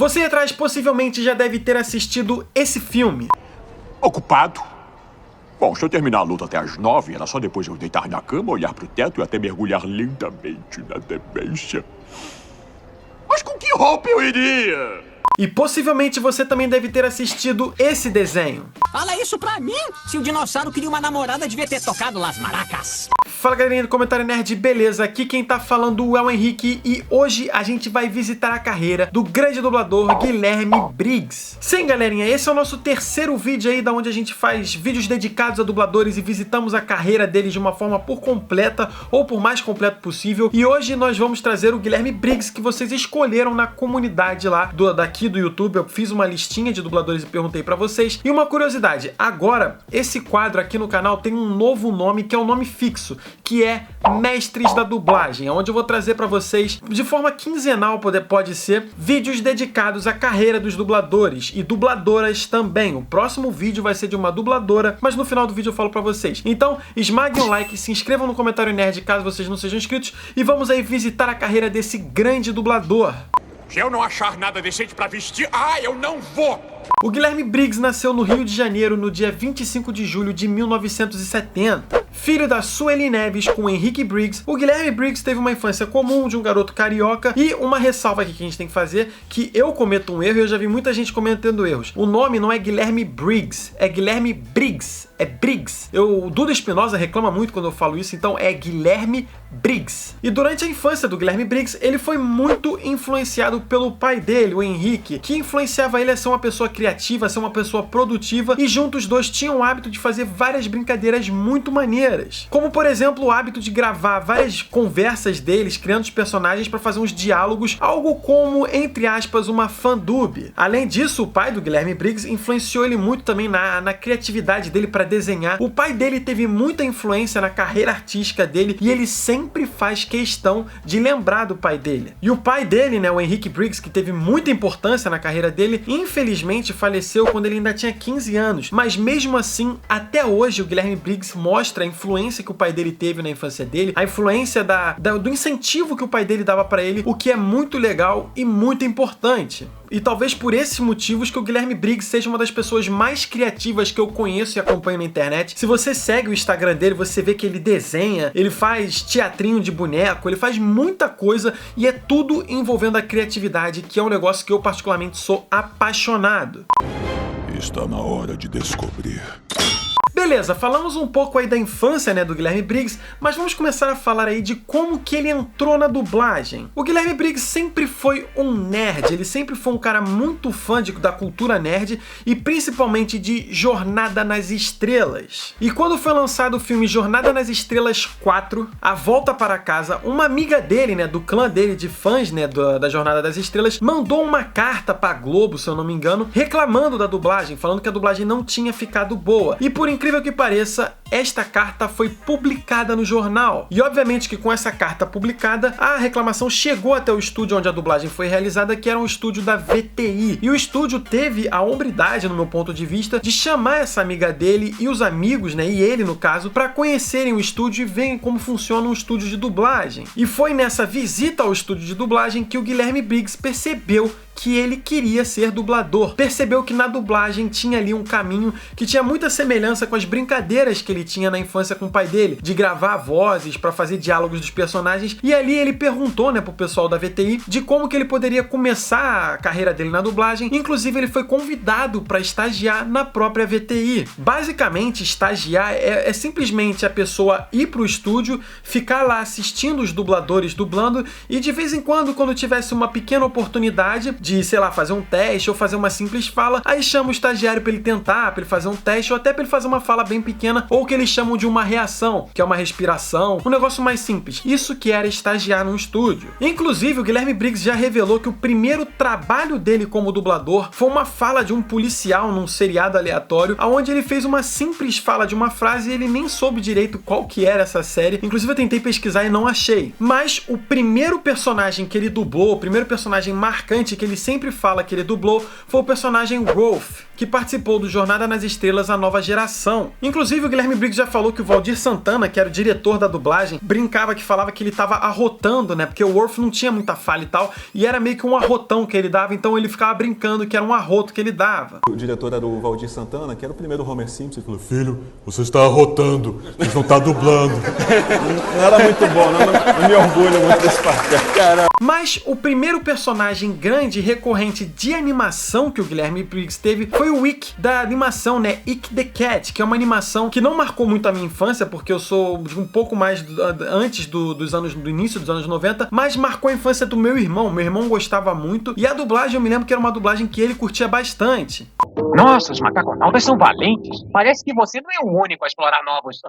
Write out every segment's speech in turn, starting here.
Você aí atrás possivelmente já deve ter assistido esse filme. Ocupado? Bom, se eu terminar a luta até às 9, era só depois eu deitar na cama, olhar pro teto e até mergulhar lentamente na demência. Mas com que roupa eu iria? E possivelmente você também deve ter assistido esse desenho. Fala isso pra mim! Se o dinossauro queria uma namorada, devia ter tocado Las Maracas. Fala galerinha do Comentário Nerd, beleza? Aqui quem tá falando é o Henrique e hoje a gente vai visitar a carreira do grande dublador Guilherme Briggs. Sim, galerinha, esse é o nosso terceiro vídeo aí da onde a gente faz vídeos dedicados a dubladores e visitamos a carreira deles de uma forma por completa ou por mais completo possível. E hoje nós vamos trazer o Guilherme Briggs que vocês escolheram na comunidade lá daqui do YouTube. Eu fiz uma listinha de dubladores e perguntei pra vocês. E uma curiosidade, agora esse quadro aqui no canal tem um novo nome que é um nome fixo, que é Mestres da Dublagem, onde eu vou trazer pra vocês, de forma quinzenal pode ser, vídeos dedicados à carreira dos dubladores e dubladoras também. O próximo vídeo vai ser de uma dubladora, mas no final do vídeo eu falo pra vocês. Então, esmaguem o like, se inscrevam no Comentário Nerd caso vocês não sejam inscritos e vamos aí visitar a carreira desse grande dublador. Se eu não achar nada decente pra vestir, eu não vou! O Guilherme Briggs nasceu no Rio de Janeiro no dia 25 de julho de 1970. Filho da Sueli Neves com Henrique Briggs, o Guilherme Briggs teve uma infância comum de um garoto carioca e uma ressalva aqui que a gente tem que fazer, que eu cometo um erro e eu já vi muita gente cometendo erros. O nome não é Guilherme Briggs, é Guilherme Briggs, é Briggs. O Duda Espinosa reclama muito quando eu falo isso, então é Guilherme Briggs. E durante a infância do Guilherme Briggs, ele foi muito influenciado pelo pai dele, o Henrique, que influenciava ele a ser uma pessoa criativa, a ser uma pessoa produtiva, e juntos os dois tinham o hábito de fazer várias brincadeiras muito maneiras. Como, por exemplo, o hábito de gravar várias conversas deles, criando os personagens para fazer uns diálogos, algo como, entre aspas, uma fandub. Além disso, o pai do Guilherme Briggs influenciou ele muito também na criatividade dele para desenhar. O pai dele teve muita influência na carreira artística dele e ele sempre faz questão de lembrar do pai dele. E o pai dele, né, o Henrique Briggs, que teve muita importância na carreira dele, infelizmente faleceu quando ele ainda tinha 15 anos. Mas mesmo assim, até hoje o Guilherme Briggs mostra a influência que o pai dele teve na infância dele, a influência do incentivo que o pai dele dava pra ele, o que é muito legal e muito importante. E talvez por esses motivos que o Guilherme Briggs seja uma das pessoas mais criativas que eu conheço e acompanho na internet. Se você segue o Instagram dele, você vê que ele desenha, ele faz teatrinho de boneco, ele faz muita coisa e é tudo envolvendo a criatividade, que é um negócio que eu particularmente sou apaixonado. Está na hora de descobrir. Beleza, falamos um pouco aí da infância, né, do Guilherme Briggs, mas vamos começar a falar aí de como que ele entrou na dublagem. O Guilherme Briggs sempre foi um nerd, ele sempre foi um cara muito fã da cultura nerd e principalmente de Jornada nas Estrelas. E quando foi lançado o filme Jornada nas Estrelas 4, A Volta para Casa, uma amiga dele, né, do clã dele de fãs, né, da Jornada das Estrelas, mandou uma carta pra Globo, se eu não me engano, reclamando da dublagem, falando que a dublagem não tinha ficado boa. E por incrível que pareça, esta carta foi publicada no jornal. E obviamente que com essa carta publicada, a reclamação chegou até o estúdio onde a dublagem foi realizada, que era um estúdio da VTI. E o estúdio teve a hombridade, no meu ponto de vista, de chamar essa amiga dele e os amigos, né, e ele no caso, para conhecerem o estúdio e verem como funciona um estúdio de dublagem. E foi nessa visita ao estúdio de dublagem que o Guilherme Briggs percebeu que ele queria ser dublador. Percebeu que na dublagem tinha ali um caminho que tinha muita semelhança com as brincadeiras que ele tinha na infância com o pai dele, de gravar vozes para fazer diálogos dos personagens, e ali ele perguntou, né, pro pessoal da VTI de como que ele poderia começar a carreira dele na dublagem. Inclusive ele foi convidado para estagiar na própria VTI. Basicamente, estagiar é simplesmente a pessoa ir pro estúdio, ficar lá assistindo os dubladores dublando e de vez em quando tivesse uma pequena oportunidade de, sei lá, fazer um teste ou fazer uma simples fala, aí chama o estagiário para ele tentar, para ele fazer um teste ou até para ele fazer uma fala bem pequena, ou que eles chamam de uma reação, que é uma respiração, um negócio mais simples. Isso que era estagiar num estúdio. Inclusive, o Guilherme Briggs já revelou que o primeiro trabalho dele como dublador foi uma fala de um policial num seriado aleatório, onde ele fez uma simples fala de uma frase e ele nem soube direito qual que era essa série. Inclusive, eu tentei pesquisar e não achei. Mas o primeiro personagem que ele dublou, o primeiro personagem marcante que ele sempre fala que ele dublou, foi o personagem Rolf, que participou do Jornada nas Estrelas A Nova Geração. Inclusive, o Guilherme Briggs já falou que o Valdir Santana, que era o diretor da dublagem, brincava que falava que ele tava arrotando, né? Porque o Worf não tinha muita fala e tal, e era meio que um arrotão que ele dava, então ele ficava brincando que era um arroto que ele dava. O diretor era o Valdir Santana, que era o primeiro Homer Simpson, e falou: filho, você está arrotando, você não está dublando. Não era muito bom, não me orgulho muito desse papel, cara. Mas o primeiro personagem grande e recorrente de animação que o Guilherme Briggs teve foi o Ick da animação, né? Ick the Cat, que é uma animação que não marcou muito a minha infância, porque eu sou de um pouco mais antes do início dos anos 90, mas marcou a infância do meu irmão. Meu irmão gostava muito, e a dublagem eu me lembro que era uma dublagem que ele curtia bastante. Nossa, os macaconautas são valentes. Parece que você não é o único a explorar novos...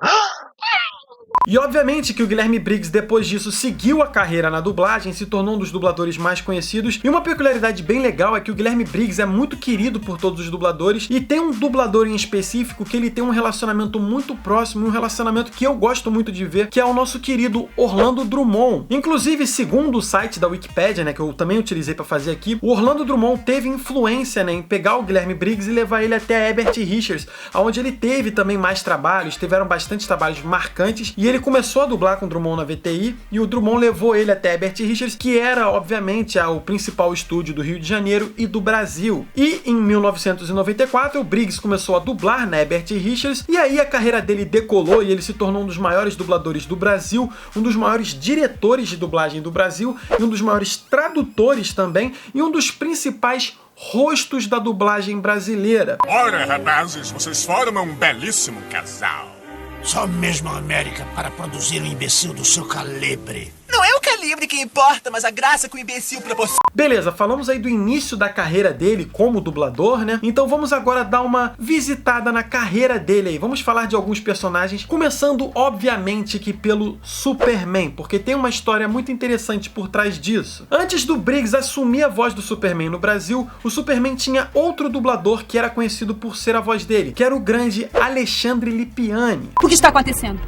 E obviamente que o Guilherme Briggs, depois disso, seguiu a carreira na dublagem, se tornou um dos dubladores mais conhecidos. E uma peculiaridade bem legal é que o Guilherme Briggs é muito querido por todos os dubladores, e tem um dublador em específico que ele tem um relacionamento muito próximo, um relacionamento que eu gosto muito de ver, que é o nosso querido Orlando Drummond. Inclusive, segundo o site da Wikipédia, né, que eu também utilizei para fazer aqui, o Orlando Drummond teve influência, né, em pegar o Guilherme Briggs e levar ele até Herbert Richards, onde ele teve também mais trabalhos, tiveram bastante trabalhos marcantes, e ele começou a dublar com o Drummond na VTI, e o Drummond levou ele até Herbert Richards, que era, obviamente, o principal estúdio do Rio de Janeiro e do Brasil. E em 1994, o Briggs começou a dublar na Herbert Richards, e aí a carreira dele decolou, e ele se tornou um dos maiores dubladores do Brasil, um dos maiores diretores de dublagem do Brasil, e um dos maiores tradutores também, e um dos principais rostos da dublagem brasileira. Ora, rapazes, vocês formam um belíssimo casal. Só mesmo a América para produzir um imbecil do seu calibre. Não é o calibre que importa, mas a graça que o imbecil proporciona. Beleza, falamos aí do início da carreira dele como dublador, né? Então vamos agora dar uma visitada na carreira dele aí. Vamos falar de alguns personagens, começando, obviamente, que pelo Superman, porque tem uma história muito interessante por trás disso. Antes do Briggs assumir a voz do Superman no Brasil, o Superman tinha outro dublador que era conhecido por ser a voz dele, que era o grande Alexandre Lipiani. O que está acontecendo?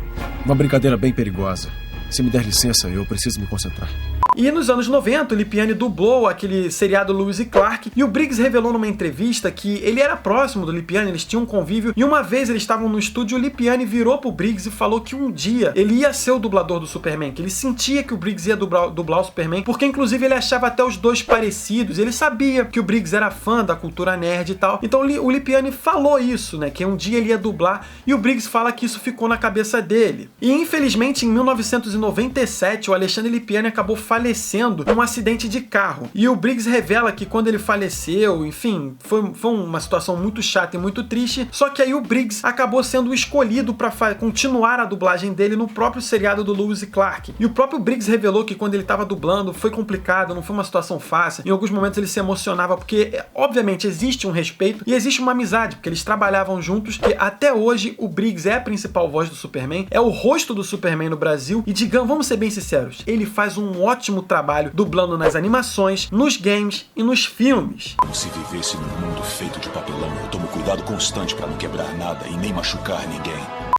Uma brincadeira bem perigosa. Se me der licença, eu preciso me concentrar. E nos anos 90, o Lipiani dublou aquele seriado Lewis e Clark, e o Briggs revelou numa entrevista que ele era próximo do Lipiani, eles tinham um convívio, e uma vez eles estavam no estúdio, o Lipiani virou pro Briggs e falou que um dia ele ia ser o dublador do Superman, que ele sentia que o Briggs ia dublar o Superman, porque inclusive ele achava até os dois parecidos, ele sabia que o Briggs era fã da cultura nerd e tal, então o Lipiani falou isso, né, que um dia ele ia dublar, e o Briggs fala que isso ficou na cabeça dele. E infelizmente, em 1997, o Alexandre Lipiani acabou falecendo num acidente de carro. E o Briggs revela que quando ele faleceu, enfim, foi uma situação muito chata e muito triste, só que aí o Briggs acabou sendo escolhido para continuar a dublagem dele no próprio seriado do Lewis e Clark. E o próprio Briggs revelou que quando ele estava dublando foi complicado, não foi uma situação fácil. Em alguns momentos ele se emocionava porque, obviamente, existe um respeito e existe uma amizade, porque eles trabalhavam juntos, e até hoje o Briggs é a principal voz do Superman, é o rosto do Superman no Brasil, e digamos, vamos ser bem sinceros, ele faz um ótimo trabalho dublando nas animações, nos games e nos filmes. Como se vivesse num mundo feito de papelão, eu tomo cuidado constante para não quebrar nada e nem machucar ninguém.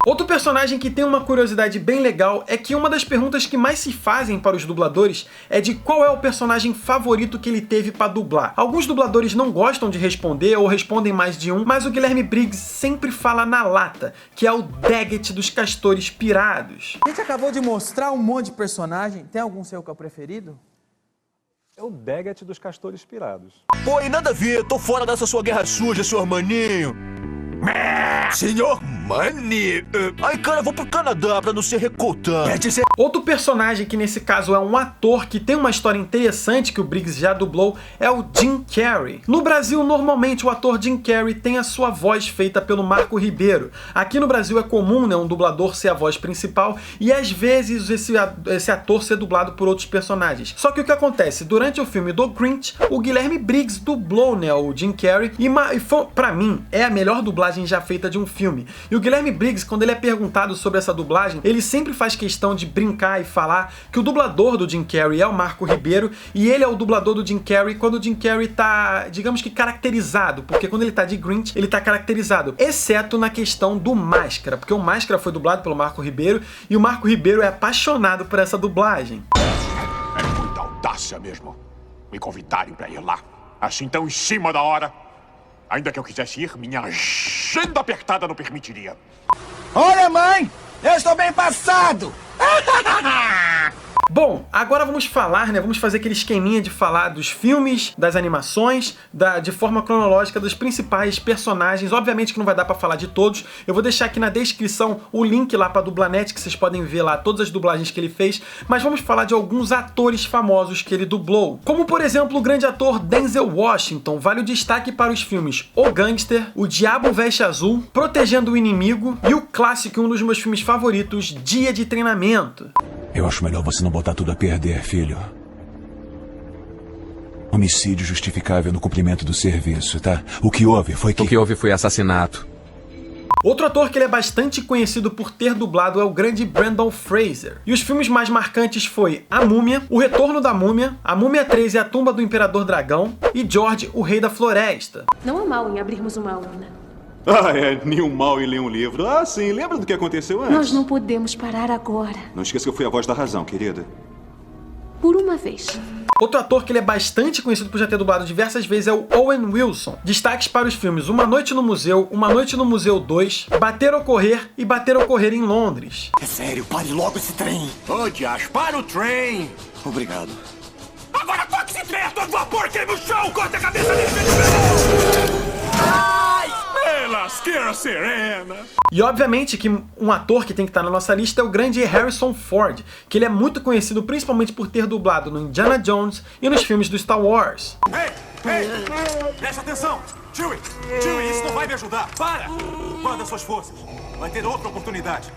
Outro personagem que tem uma curiosidade bem legal é que uma das perguntas que mais se fazem para os dubladores é de qual é o personagem favorito que ele teve para dublar. Alguns dubladores não gostam de responder ou respondem mais de um, mas o Guilherme Briggs sempre fala na lata, que é o Daggett dos Castores Pirados. A gente acabou de mostrar um monte de personagem, tem algum seu que é o preferido? É o Daggett dos Castores Pirados. Pô, e nada a ver, tô fora dessa sua guerra suja, senhor maninho. Senhor Money? Ai, cara, eu vou pro Canadá pra não ser recoltado. Outro personagem que nesse caso é um ator que tem uma história interessante que o Briggs já dublou é o Jim Carrey. No Brasil, normalmente o ator Jim Carrey tem a sua voz feita pelo Marco Ribeiro. Aqui no Brasil é comum, né, um dublador ser a voz principal e às vezes esse ator ser dublado por outros personagens. Só que o que acontece? Durante o filme do Grinch, o Guilherme Briggs dublou, né, o Jim Carrey e pra mim é a melhor dublagem já feita de um filme. E o Guilherme Briggs, quando ele é perguntado sobre essa dublagem, ele sempre faz questão de brincar e falar que o dublador do Jim Carrey é o Marco Ribeiro e ele é o dublador do Jim Carrey quando o Jim Carrey tá, digamos que caracterizado, porque quando ele tá de Grinch, ele tá caracterizado, exceto na questão do Máscara, porque o Máscara foi dublado pelo Marco Ribeiro e o Marco Ribeiro é apaixonado por essa dublagem. É muita audácia mesmo me convidarem pra ir lá, assim tão em cima da hora. Ainda que eu quisesse ir, minha agenda apertada não permitiria. Olha, mãe, eu estou bem passado. Bom, agora vamos falar, né? Vamos fazer aquele esqueminha de falar dos filmes, das animações, de forma cronológica dos principais personagens. Obviamente que não vai dar pra falar de todos. Eu vou deixar aqui na descrição o link lá pra Dublanet, que vocês podem ver lá todas as dublagens que ele fez. Mas vamos falar de alguns atores famosos que ele dublou. Como, por exemplo, o grande ator Denzel Washington. Vale o destaque para os filmes O Gangster, O Diabo Veste Azul, Protegendo o Inimigo e o clássico, um dos meus filmes favoritos, Dia de Treinamento. Eu acho melhor você não botar tudo a perder, filho. Homicídio justificável no cumprimento do serviço, tá? O que houve foi assassinato. Outro ator que ele é bastante conhecido por ter dublado é o grande Brendan Fraser. E os filmes mais marcantes foi A Múmia, O Retorno da Múmia, A Múmia 3 e A Tumba do Imperador Dragão e George, o Rei da Floresta. Não há mal em abrirmos uma urna. Nenhum mal em ler um livro. Sim, lembra do que aconteceu antes? Nós não podemos parar agora. Não esqueça que eu fui a voz da razão, querida. Por uma vez. Outro ator que ele é bastante conhecido por já ter dublado diversas vezes é o Owen Wilson. Destaques para os filmes Uma Noite no Museu, Uma Noite no Museu 2, Bater ou Correr e Bater ou Correr em Londres. É sério, pare logo esse trem. Ô, Dias, para o trem. Obrigado. Agora toque esse trem a todo vapor, queima o chão, corta a cabeça desse menino. Lasqueira serena. E obviamente que um ator que tem que estar na nossa lista é o grande Harrison Ford, que ele é muito conhecido principalmente por ter dublado no Indiana Jones e nos filmes do Star Wars. Ei, preste atenção. Chewie, isso não vai me ajudar. Para! Guarda suas forças. Vai ter outra oportunidade.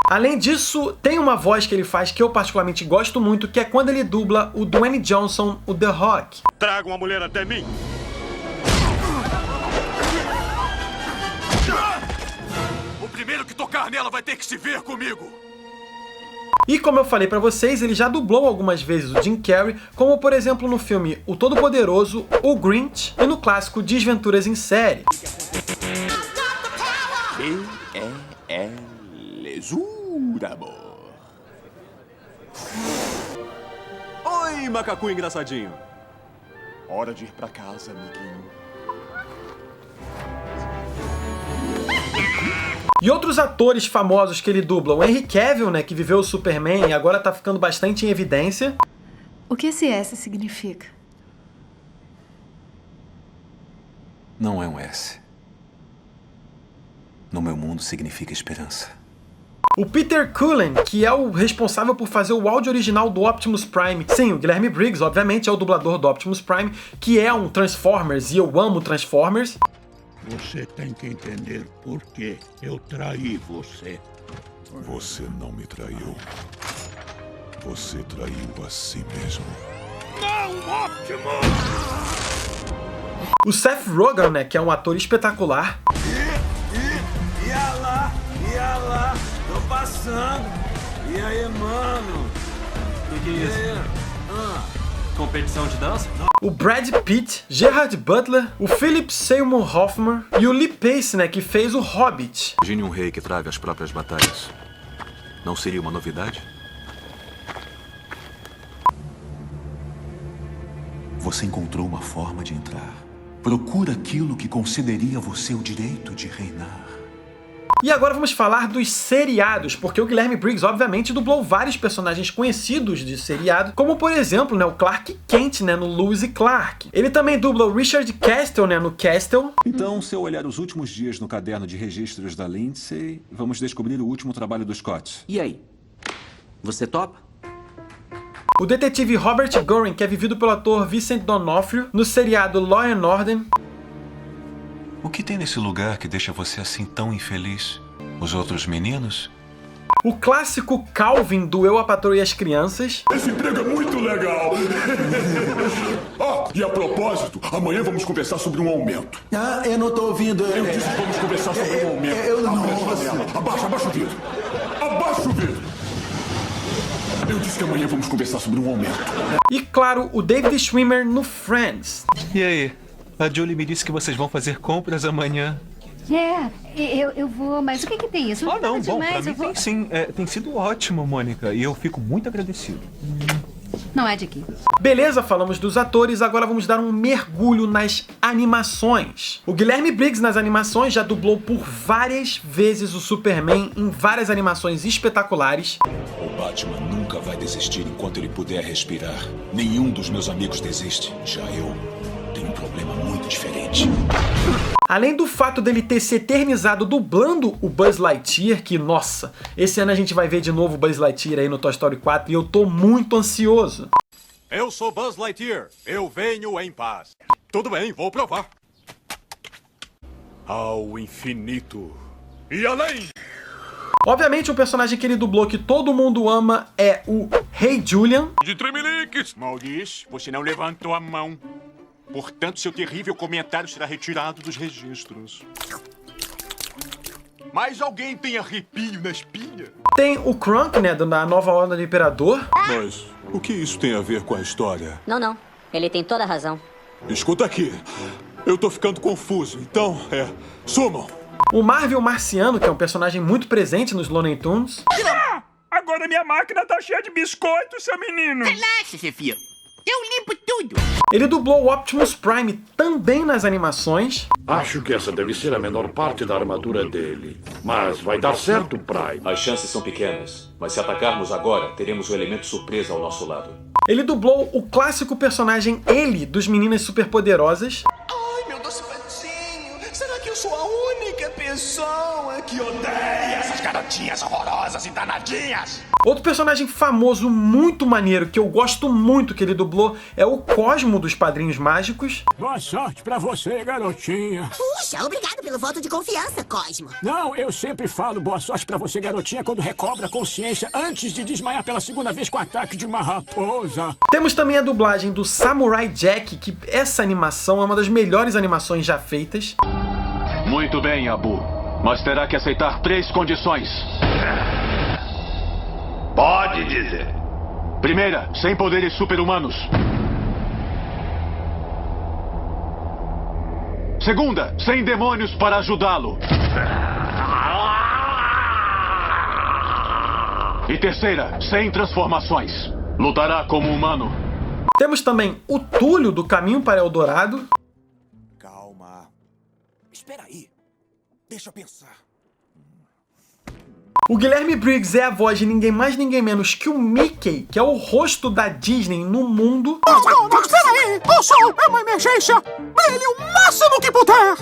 Além disso, tem uma voz que ele faz que eu particularmente gosto muito, que é quando ele dubla o Dwayne Johnson, o The Rock. Traga uma mulher até mim. O primeiro que tocar nela vai ter que se ver comigo. E como eu falei pra vocês, ele já dublou algumas vezes o Jim Carrey, como por exemplo no filme O Todo-Poderoso, O Grinch e no clássico Desventuras em Série. Lesura, amor. Oi, macacu engraçadinho. Hora de ir pra casa, amiguinho. E outros atores famosos que ele dubla, o Henry Cavill, né, que viveu o Superman e agora tá ficando bastante em evidência. O que esse S significa? Não é um S. No meu mundo significa esperança. O Peter Cullen, que é o responsável por fazer o áudio original do Optimus Prime. Sim, o Guilherme Briggs, obviamente, é o dublador do Optimus Prime, que é um Transformers, e eu amo Transformers. Você tem que entender por que eu traí você. Você não me traiu. Você traiu a si mesmo. Não, Optimus! O Seth Rogen, né, que é um ator espetacular. Ia lá, tô passando. E aí, mano? Que é isso? Competição de dança? O Brad Pitt, Gerard Butler, o Philip Seymour Hoffman e o Lee Pace, né, que fez o Hobbit. Imagine um rei que trava as próprias batalhas. Não seria uma novidade? Você encontrou uma forma de entrar. Procura aquilo que concederia a você o direito de reinar. E agora vamos falar dos seriados, porque o Guilherme Briggs, obviamente, dublou vários personagens conhecidos de seriado, como, por exemplo, né, o Clark Kent, né, no Lewis e Clark. Ele também dubla o Richard Castle, né, no Castle. Então, se eu olhar os últimos dias no caderno de registros da Lindsay, vamos descobrir o último trabalho do Scott. E aí? Você topa? O detetive Robert Goring, que é vivido pelo ator Vincent D'Onofrio, no seriado Law and Order. O que tem nesse lugar que deixa você assim tão infeliz? Os outros meninos? O clássico Calvin do Eu, a Patroa e as Crianças. Esse emprego é muito legal. E a propósito, amanhã vamos conversar sobre um aumento. Eu não tô ouvindo. Eu disse que vamos conversar sobre um aumento. Eu não. Abaixa o vidro. Abaixa o vidro. Eu disse que amanhã vamos conversar sobre um aumento. E claro, o David Schwimmer no Friends. E aí? A Julie me disse que vocês vão fazer compras amanhã. Eu vou, mas o que tem isso? Ah, não, bom, pra mim tem sim. Tem sido ótimo, Mônica, e eu fico muito agradecido. Não é de aqui. Beleza, falamos dos atores, agora vamos dar um mergulho nas animações. O Guilherme Briggs nas animações já dublou por várias vezes o Superman em várias animações espetaculares. O Batman nunca vai desistir enquanto ele puder respirar. Nenhum dos meus amigos desiste. Já eu tenho um problema muito diferente. Além do fato dele ter se eternizado dublando o Buzz Lightyear, que, nossa, esse ano a gente vai ver de novo o Buzz Lightyear aí no Toy Story 4 e eu tô muito ansioso. Eu sou Buzz Lightyear. Eu venho em paz. Tudo bem, vou provar. Ao infinito e além. Obviamente o personagem que ele dublou que todo mundo ama é o Rei Julian. De Tremeliques. Maurício, você não levantou a mão. Portanto, seu terrível comentário será retirado dos registros. Mas alguém tem arrepio na espinha? Tem o Krunk, né, da Nova Ordem do Imperador. Mas o que isso tem a ver com a história? Não. Ele tem toda a razão. Escuta aqui. Eu tô ficando confuso, então, sumam. O Marvel Marciano, que é um personagem muito presente nos Looney Tunes. Agora minha máquina tá cheia de biscoito, seu menino. Relaxa, chefia. Eu limpo tudo. Ele dublou o Optimus Prime também nas animações. Acho que essa deve ser a menor parte da armadura dele. Mas vai dar certo, Prime. As chances são pequenas, mas se atacarmos agora, teremos o elemento surpresa ao nosso lado. Ele dublou o clássico personagem Ele, dos Meninas Superpoderosas. Ai, meu doce patinho, será que eu sou a única pessoa que odeia essas garotinhas horrorosas e danadinhas? Outro personagem famoso, muito maneiro, que eu gosto muito que ele dublou, é o Cosmo dos Padrinhos Mágicos. Boa sorte pra você, garotinha. Puxa, obrigado pelo voto de confiança, Cosmo. Não, eu sempre falo boa sorte pra você, garotinha, quando recobra a consciência antes de desmaiar pela segunda vez com o ataque de uma raposa. Temos também a dublagem do Samurai Jack, que essa animação é uma das melhores animações já feitas. Muito bem, Abu, mas terá que aceitar 3 condições. Pode dizer. Primeira, sem poderes super-humanos. Segunda, sem demônios para ajudá-lo. E terceira, sem transformações. Lutará como humano. Temos também o Túlio do Caminho para Eldorado. Calma. Espera aí. Deixa eu pensar. O Guilherme Briggs é a voz de ninguém mais, ninguém menos que o Mickey, que é o rosto da Disney no mundo. Espera aí! O som é uma emergência! Brilhe o máximo que puder!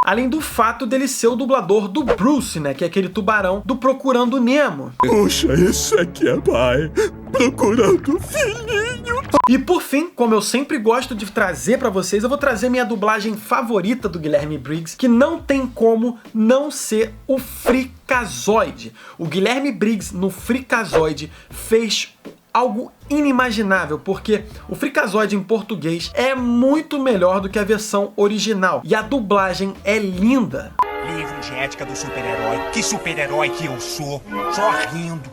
Além do fato dele ser o dublador do Bruce, né, que é aquele tubarão do Procurando Nemo. Puxa, isso aqui é pai. Procurando filhinho. E por fim, como eu sempre gosto de trazer pra vocês, eu vou trazer minha dublagem favorita do Guilherme Briggs, que não tem como não ser o Freakazoid. O Guilherme Briggs no Freakazoid fez algo inimaginável, porque o Freakazoid em português é muito melhor do que a versão original, e a dublagem é linda. Livro de ética do super-herói. Que super-herói que eu sou. Só rindo.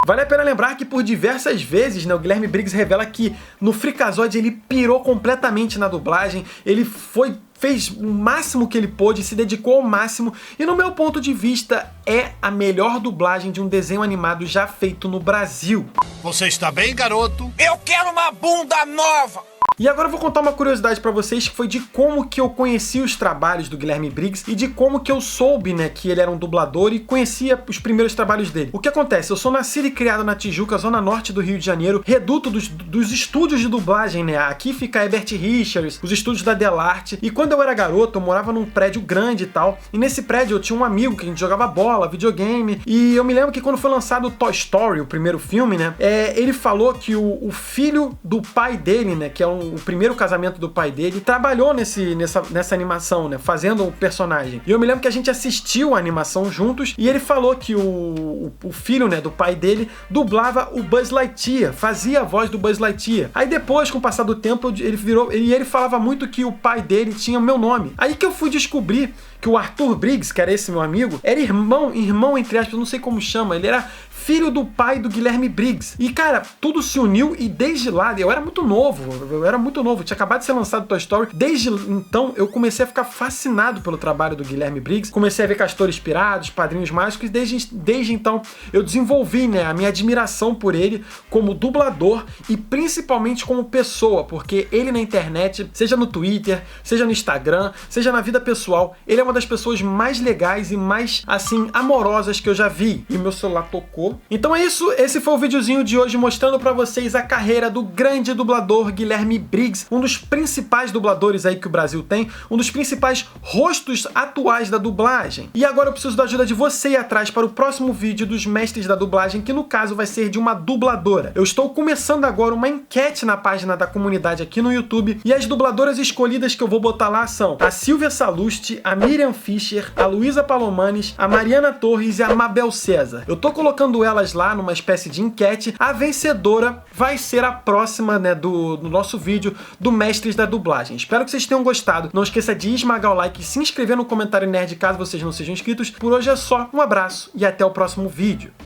Vale a pena lembrar que por diversas vezes, né, o Guilherme Briggs revela que no Freakazoid ele pirou completamente na dublagem, ele fez o máximo que ele pôde, se dedicou ao máximo, e no meu ponto de vista é a melhor dublagem de um desenho animado já feito no Brasil. Você está bem, garoto? Eu quero uma bunda nova! E agora eu vou contar uma curiosidade pra vocês, que foi de como que eu conheci os trabalhos do Guilherme Briggs e de como que eu soube, né, que ele era um dublador e conhecia os primeiros trabalhos dele. O que acontece? Eu sou nascido e criado na Tijuca, zona norte do Rio de Janeiro, reduto dos estúdios de dublagem, né? Aqui fica Herbert Richards, os estúdios da Delarte, e quando eu era garoto, eu morava num prédio grande e tal, e nesse prédio eu tinha um amigo que a gente jogava bola, videogame, e eu me lembro que quando foi lançado o Toy Story, o primeiro filme, né, ele falou que o filho do pai dele, né, que é o primeiro casamento do pai dele, trabalhou nessa animação, né, fazendo o personagem. E eu me lembro que a gente assistiu a animação juntos, e ele falou que o filho, né, do pai dele dublava o Buzz Lightyear, fazia a voz do Buzz Lightyear. Aí depois, com o passar do tempo, ele falava muito que o pai dele tinha o meu nome. Aí que eu fui descobrir que o Arthur Briggs, que era esse meu amigo, era irmão entre aspas, eu não sei como chama, ele era filho do pai do Guilherme Briggs. E, cara, tudo se uniu e desde lá, eu era muito novo, tinha acabado de ser lançado Toy Story. Desde então, eu comecei a ficar fascinado pelo trabalho do Guilherme Briggs, comecei a ver Castores Pirados, Padrinhos Mágicos, e desde então eu desenvolvi, né, a minha admiração por ele como dublador e principalmente como pessoa, porque ele na internet, seja no Twitter, seja no Instagram, seja na vida pessoal, ele é uma das pessoas mais legais e mais, assim, amorosas que eu já vi. E meu celular tocou. Então é isso, esse foi o videozinho de hoje mostrando pra vocês a carreira do grande dublador Guilherme Briggs, um dos principais dubladores aí que o Brasil tem, um dos principais rostos atuais da dublagem. E agora eu preciso da ajuda de você ir atrás para o próximo vídeo dos mestres da dublagem, que no caso vai ser de uma dubladora. Eu estou começando agora uma enquete na página da comunidade aqui no YouTube, e as dubladoras escolhidas que eu vou botar lá são a Silvia Salusti, a Miriam Fischer, a Luísa Palomanes, a Mariana Torres e a Mabel César. Eu tô colocando elas lá numa espécie de enquete. A vencedora vai ser a próxima, né, do nosso vídeo do Mestres da Dublagem. Espero que vocês tenham gostado. Não esqueça de esmagar o like e se inscrever no comentário nerd caso vocês não sejam inscritos. Por hoje é só, um abraço e até o próximo vídeo.